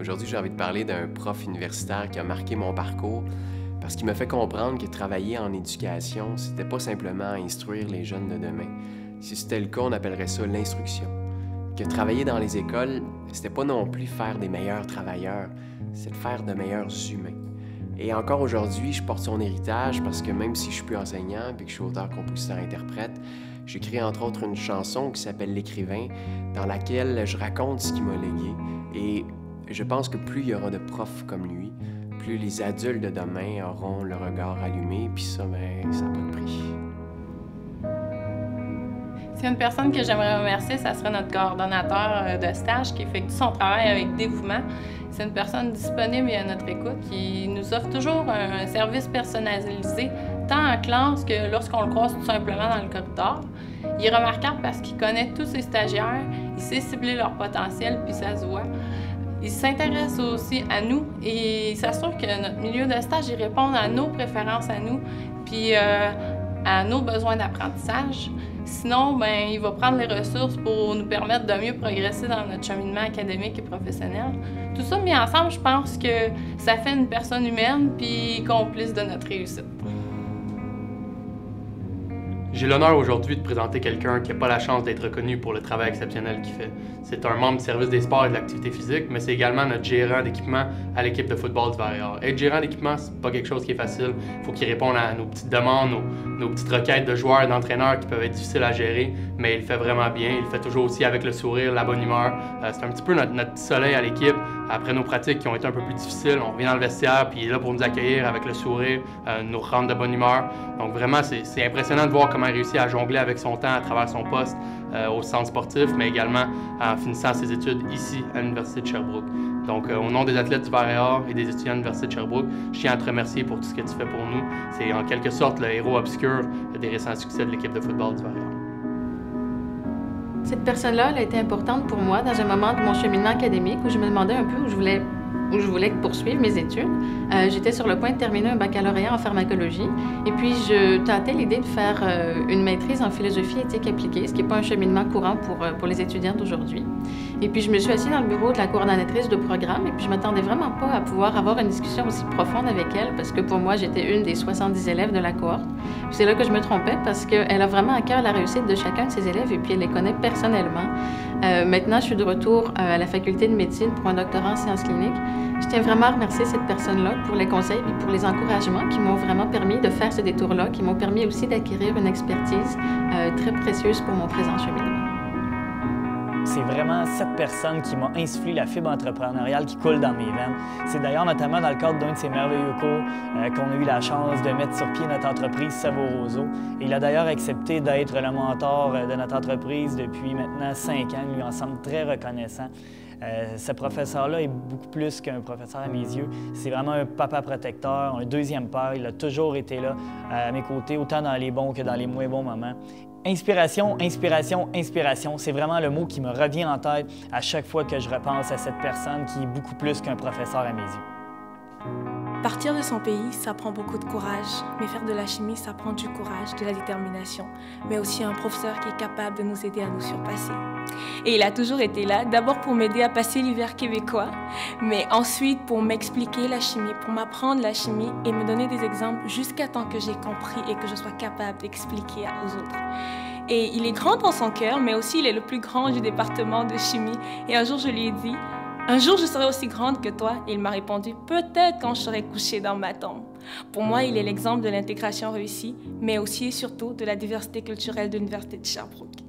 Aujourd'hui, j'ai envie de parler d'un prof universitaire qui a marqué mon parcours parce qu'il m'a fait comprendre que travailler en éducation, c'était pas simplement instruire les jeunes de demain. Si c'était le cas, on appellerait ça l'instruction. Que travailler dans les écoles, c'était pas non plus faire des meilleurs travailleurs, c'est de faire de meilleurs humains. Et encore aujourd'hui, je porte son héritage parce que même si je suis plus enseignant et que je suis auteur, compositeur, interprète, j'écris entre autres une chanson qui s'appelle L'Écrivain, dans laquelle je raconte ce qu'il m'a légué. Et je pense que plus il y aura de profs comme lui, plus les adultes de demain auront le regard allumé, puis ça, ça n'a pas de prix. C'est une personne que j'aimerais remercier, ça serait notre coordonnateur de stage qui effectue son travail avec dévouement. C'est une personne disponible et à notre écoute qui nous offre toujours un service personnalisé, tant en classe que lorsqu'on le croise tout simplement dans le corridor. Il est remarquable parce qu'il connaît tous ses stagiaires, il sait cibler leur potentiel, puis ça se voit. Il s'intéresse aussi à nous et il s'assure que notre milieu de stage il répond à nos préférences à nous, puis à nos besoins d'apprentissage. Sinon, il va prendre les ressources pour nous permettre de mieux progresser dans notre cheminement académique et professionnel. Tout ça mis ensemble, je pense que ça fait une personne humaine puis complice de notre réussite. J'ai l'honneur aujourd'hui de présenter quelqu'un qui n'a pas la chance d'être reconnu pour le travail exceptionnel qu'il fait. C'est un membre du service des sports et de l'activité physique, mais c'est également notre gérant d'équipement à l'équipe de football du Val-Réal. Être gérant d'équipement, c'est pas quelque chose qui est facile. Il faut qu'il réponde à nos petites demandes, nos petites requêtes de joueurs et d'entraîneurs qui peuvent être difficiles à gérer, mais il le fait vraiment bien. Il le fait toujours aussi avec le sourire, la bonne humeur. C'est un petit peu notre soleil à l'équipe. Après nos pratiques qui ont été un peu plus difficiles, on revient dans le vestiaire puis il est là pour nous accueillir avec le sourire, nous rendre de bonne humeur. Donc vraiment, c'est impressionnant de voir comment il réussit à jongler avec son temps à travers son poste au centre sportif, mais également en finissant ses études ici à l'Université de Sherbrooke. Donc au nom des athlètes du Val-Réal et des étudiants de l'Université de Sherbrooke, je tiens à te remercier pour tout ce que tu fais pour nous. C'est en quelque sorte le héros obscur des récents succès de l'équipe de football du Val-Réal. Cette personne-là, elle a été importante pour moi dans un moment de mon cheminement académique où je me demandais un peu où je voulais poursuivre mes études. J'étais sur le point de terminer un baccalauréat en pharmacologie et puis je tâtais l'idée de faire une maîtrise en philosophie éthique appliquée, ce qui n'est pas un cheminement courant pour les étudiants d'aujourd'hui. Et puis je me suis assise dans le bureau de la coordonnatrice de programme et puis je m'attendais vraiment pas à pouvoir avoir une discussion aussi profonde avec elle parce que pour moi, j'étais une des 70 élèves de la cohorte. C'est là que je me trompais parce qu'elle a vraiment à cœur la réussite de chacun de ses élèves et puis elle les connaît personnellement. Maintenant, je suis de retour à la faculté de médecine pour un doctorat en sciences cliniques. Je tiens vraiment à remercier cette personne-là pour les conseils et pour les encouragements qui m'ont vraiment permis de faire ce détour-là, qui m'ont permis aussi d'acquérir une expertise très précieuse pour mon présent cheminement. C'est vraiment cette personne qui m'a insufflé la fibre entrepreneuriale qui coule dans mes veines. C'est d'ailleurs notamment dans le cadre d'un de ces merveilleux cours qu'on a eu la chance de mettre sur pied notre entreprise Savoroso. Il a d'ailleurs accepté d'être le mentor de notre entreprise depuis maintenant 5 ans. Nous lui en sommes très reconnaissants. Ce professeur-là est beaucoup plus qu'un professeur à mes yeux. C'est vraiment un papa protecteur, un deuxième père. Il a toujours été là à mes côtés, autant dans les bons que dans les moins bons moments. Inspiration, inspiration, inspiration, c'est vraiment le mot qui me revient en tête à chaque fois que je repense à cette personne qui est beaucoup plus qu'un professeur à mes yeux. Partir de son pays, ça prend beaucoup de courage, mais faire de la chimie, ça prend du courage, de la détermination, mais aussi un professeur qui est capable de nous aider à nous surpasser. Et il a toujours été là, d'abord pour m'aider à passer l'hiver québécois, mais ensuite pour m'expliquer la chimie, pour m'apprendre la chimie et me donner des exemples jusqu'à temps que j'ai compris et que je sois capable d'expliquer aux autres. Et il est grand dans son cœur, mais aussi il est le plus grand du département de chimie. Et un jour, je lui ai dit, un jour, je serai aussi grande que toi. Et il m'a répondu, peut-être quand je serai couchée dans ma tombe. Pour moi, il est l'exemple de l'intégration réussie, mais aussi et surtout de la diversité culturelle de l'Université de Sherbrooke.